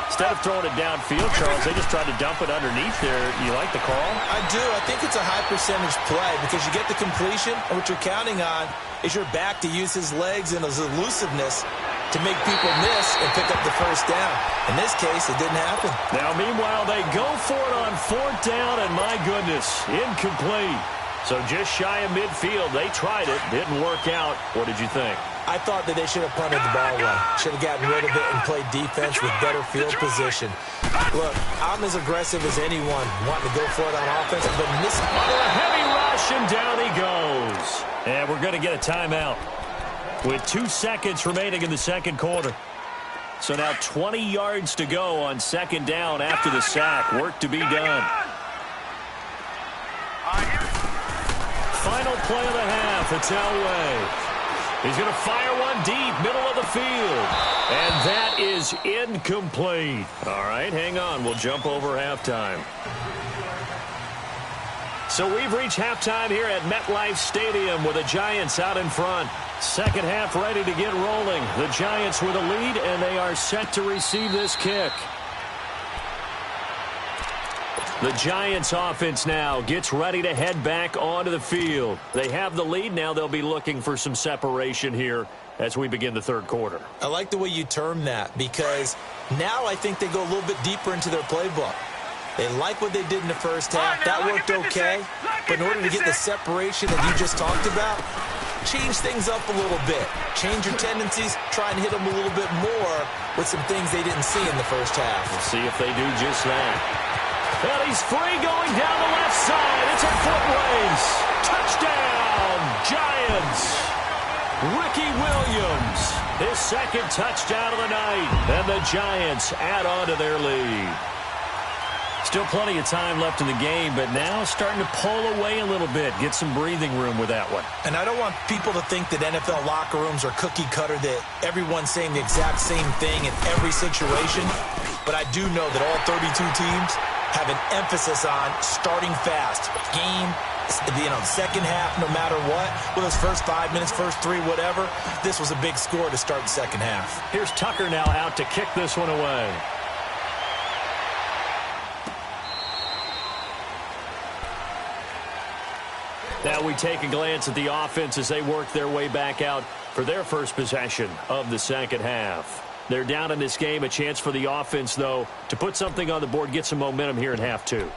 Instead of throwing it downfield, Charles, they just tried to dump it underneath there. You like the call? I do. I think it's a high-percentage play because you get the completion, and what you're counting on is your back to use his legs and his elusiveness to make people miss and pick up the 1st down. In this case, it didn't happen. Now, meanwhile, they go for it on 4th down, and my goodness, incomplete. So just shy of midfield. They tried it. Didn't work out. What did you think? I thought that they should have punted the ball away. Should have gotten rid of it and played defense with better field position. Look, I'm as aggressive as anyone wanting to go for it on offense, but missing. Under a heavy rush, and down he goes. And we're going to get a timeout with 2 seconds remaining in the 2nd quarter. So now 20 yards to go on 2nd down after the sack. Work to be done. Final play of the half. It's Elway. He's going to fire one deep, middle of the field. And that is incomplete. All right, hang on. We'll jump over halftime. So we've reached halftime here at MetLife Stadium with the Giants out in front. 2nd half ready to get rolling. The Giants with a lead, and they are set to receive this kick. The Giants offense now gets ready to head back onto the field. They have the lead. Now they'll be looking for some separation here as we begin the third quarter. I like the way you term that, because now I think they go a little bit deeper into their playbook. They like what they did in the first half. That worked okay. But in order to get the separation that you just talked about, change things up a little bit. Change your tendencies. Try and hit them a little bit more with some things they didn't see in the first half. We'll see if they do just that. And he's free going down the left side. It's a foot race. Touchdown, Giants. Ricky Williams, his second touchdown of the night. And the Giants add on to their lead. Still plenty of time left in the game, but now starting to pull away a little bit. Get some breathing room with that one. And I don't want people to think that NFL locker rooms are cookie cutter, that everyone's saying the exact same thing in every situation. But I do know that all 32 teams have an emphasis on starting fast. Game, second half, no matter what. Well, those first 5 minutes, first three, whatever. This was a big score to start the second half. Here's Tucker now out to kick this one away. Now we take a glance at the offense as they work their way back out for their first possession of the second half. They're down in this game. A chance for the offense, though, to put something on the board, get some momentum here in half two.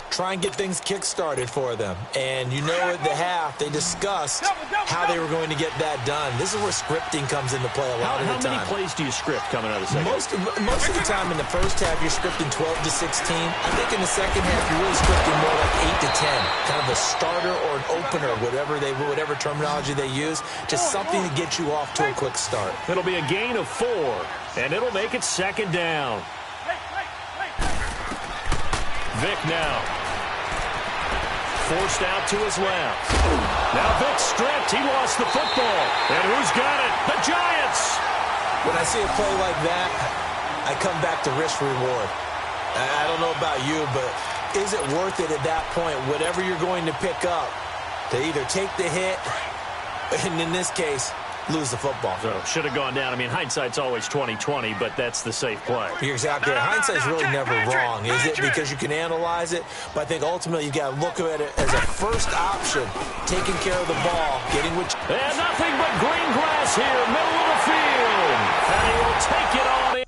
Try and get things kick-started for them. And you know at the half, they discussed how they were going to get that done. This is where scripting comes into play a lot of the time. How many plays do you script coming out of the second? Most of the time in the first half, you're scripting 12 to 16. I think in the second half, you're really scripting more like 8 to 10. Kind of a starter or an opener, whatever terminology they use. Just something to get you off to a quick start. It'll be a gain of 4, and it'll make it second down. Vic now. Forced out to his left. Now Vic stripped. He lost the football. And who's got it? The Giants! When I see a play like that, I come back to risk reward. I don't know about you, but is it worth it at that point, whatever you're going to pick up, to either take the hit, and in this case, lose the football? So should have gone down. I mean, hindsight's always 20/20, but that's the safe play. You're exactly right. Hindsight's really never wrong, is it? Because you can analyze it, but I think ultimately you got to look at it as a first option, taking care of the ball, getting what. And nothing but green grass here, middle of the field, and he will take it on in.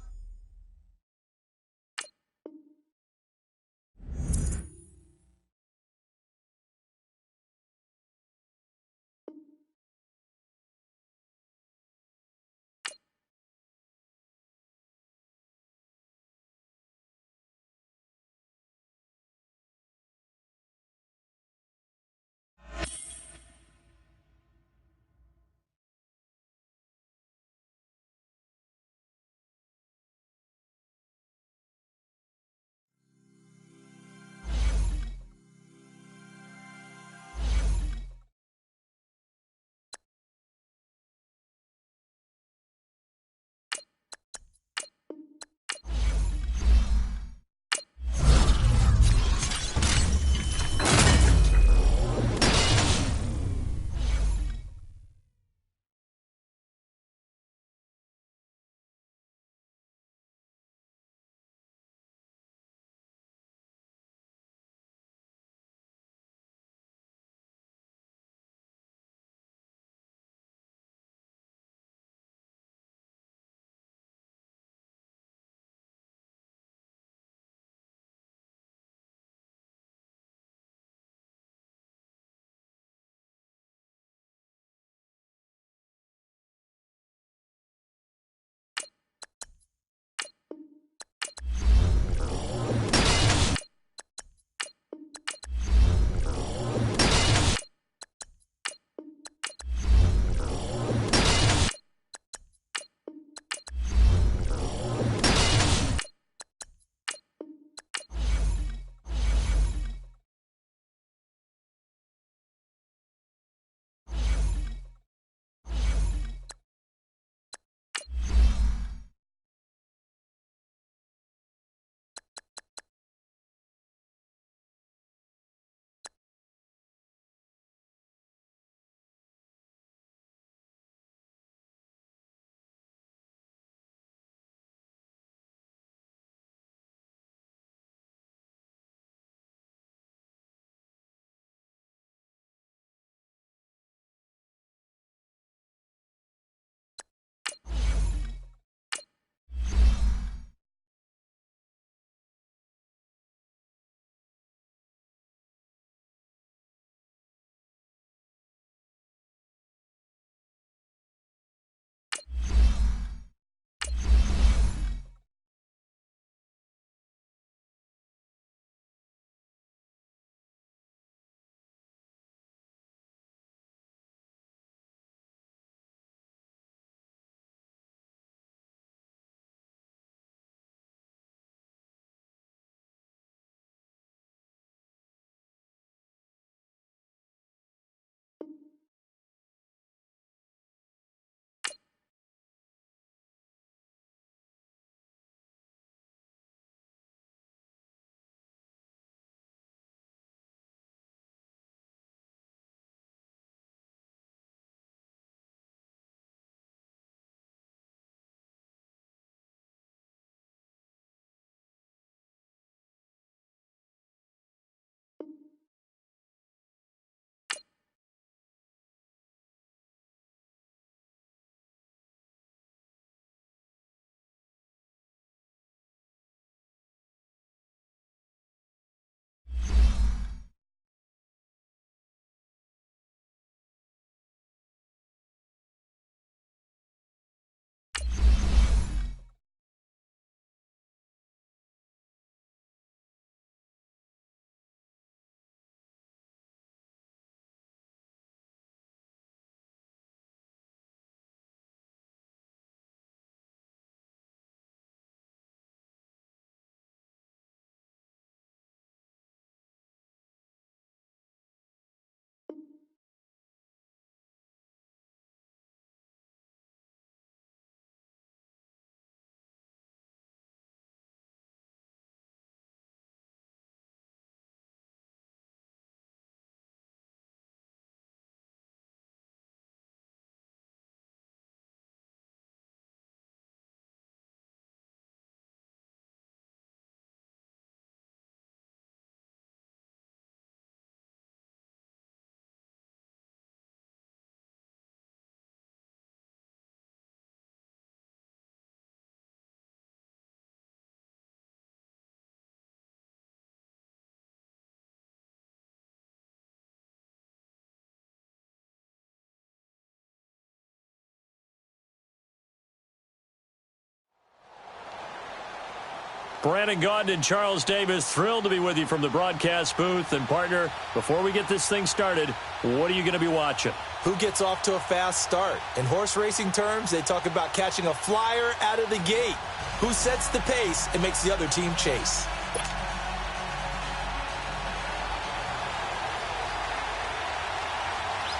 Brandon Gaudin and Charles Davis, thrilled to be with you from the broadcast booth. And, partner, before we get this thing started, what are you going to be watching? Who gets off to a fast start? In horse racing terms, they talk about catching a flyer out of the gate. Who sets the pace and makes the other team chase?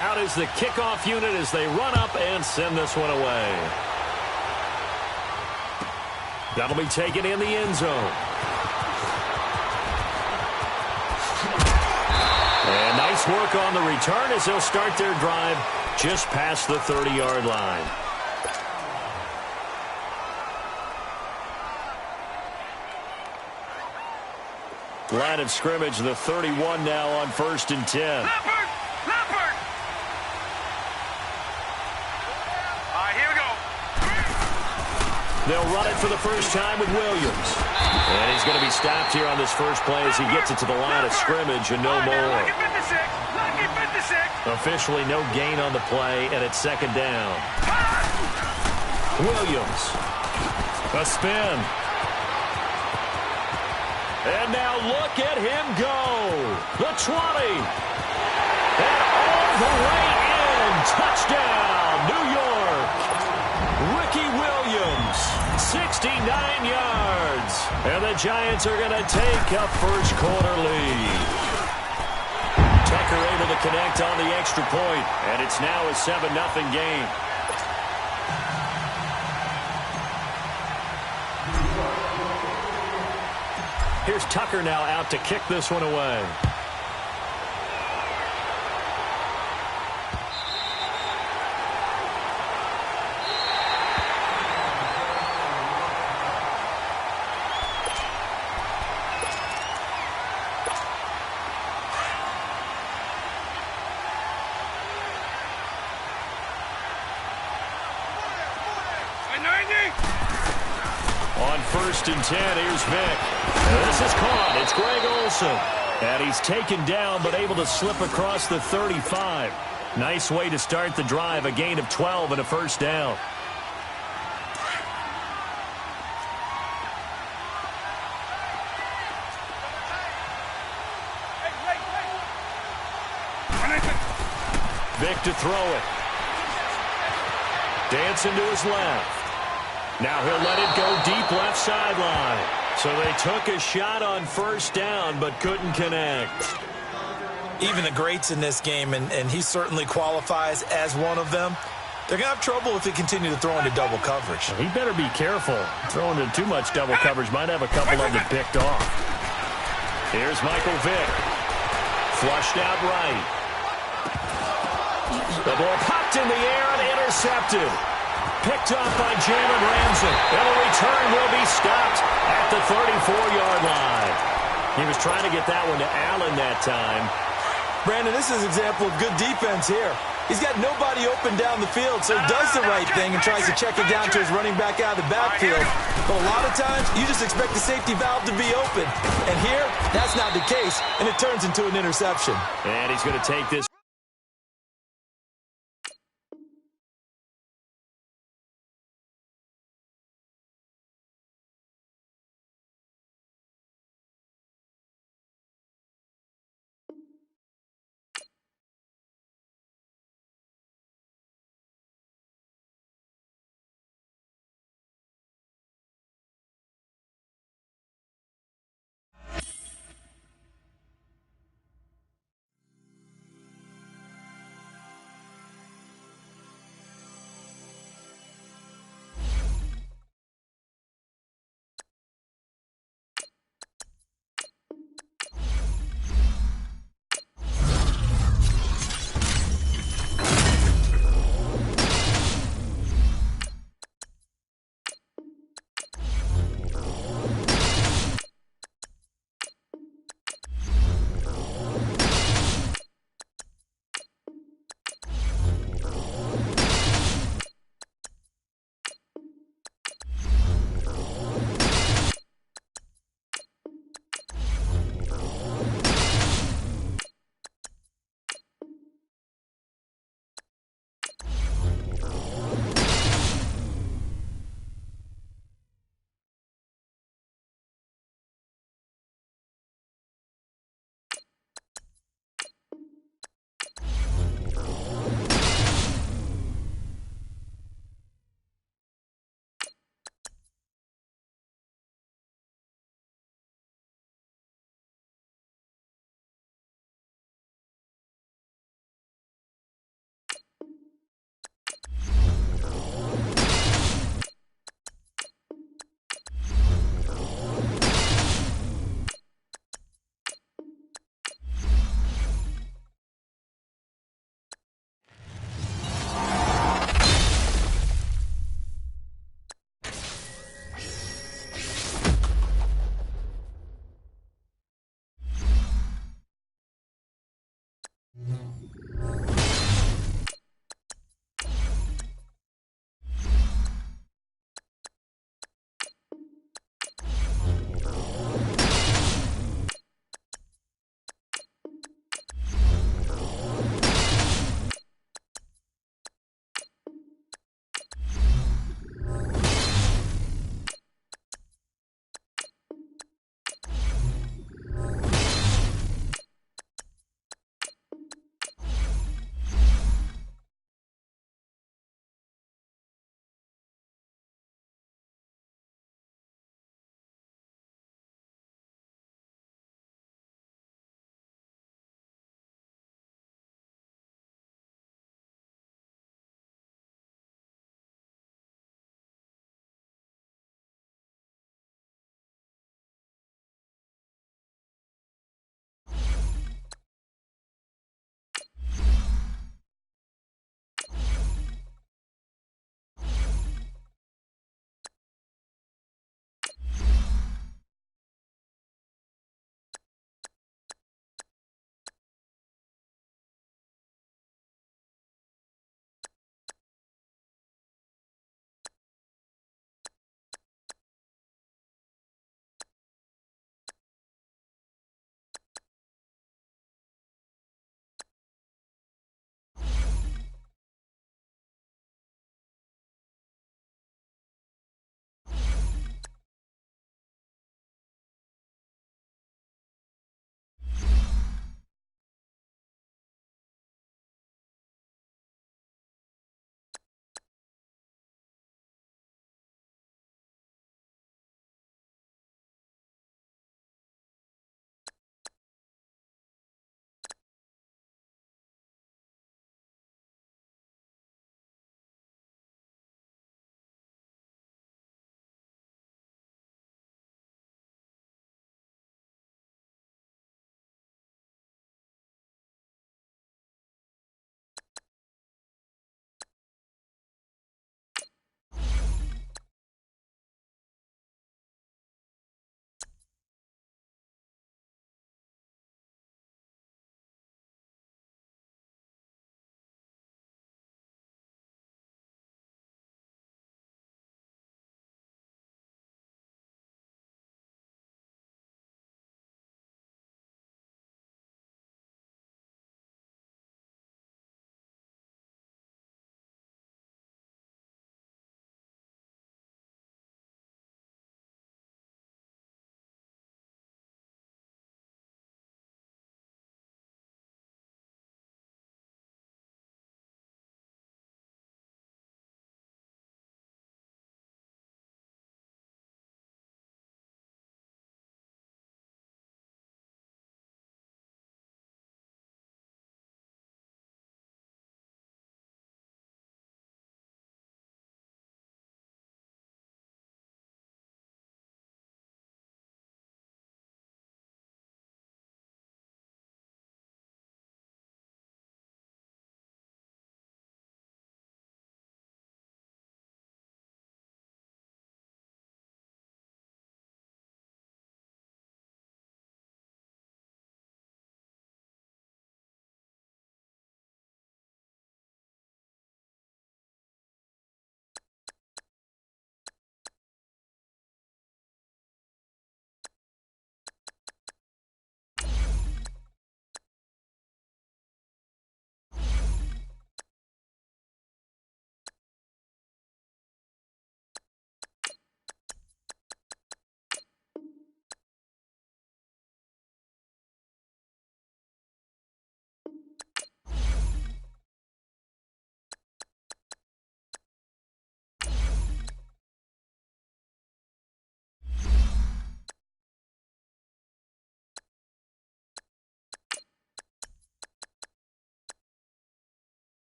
Out is the kickoff unit as they run up and send this one away. That'll be taken in the end zone. And nice work on the return as they'll start their drive just past the 30-yard line. Line of scrimmage, the 31 now on 1st and 10. They'll run it for the first time with Williams. And he's going to be stopped here on this first play as he gets it to the line of scrimmage and no more. Officially no gain on the play, and it's 2nd down. Williams. A spin. And now look at him go. The 20. And all the way in. Touchdown, New York. Ricky Williams, 69 yards. And the Giants are going to take a first quarter lead. Tucker able to connect on the extra point, and it's now a 7-0 game. Here's Tucker now out to kick this one away. On 1st and 10, here's Vick. This is caught. It's Greg Olsen. And he's taken down but able to slip across the 35. Nice way to start the drive. A gain of 12 and a first down. Vick to throw it. Dancing to his left. Now he'll let it go deep left sideline. So they took a shot on 1st down but couldn't connect. Even the greats in this game, and he certainly qualifies as one of them, they're going to have trouble if they continue to throw into double coverage. He better be careful. Throwing into too much double coverage might have a couple of them picked off. Here's Michael Vick. Flushed out right. The ball popped in the air and intercepted. Picked off by Jalen Ramsey. And the return will be stopped at the 34-yard line. He was trying to get that one to Allen that time. Brandon, this is an example of good defense here. He's got nobody open down the field, so he does the right thing and tries to check it down to his running back out of the backfield. But a lot of times, you just expect the safety valve to be open. And here, that's not the case, and it turns into an interception. And he's going to take this.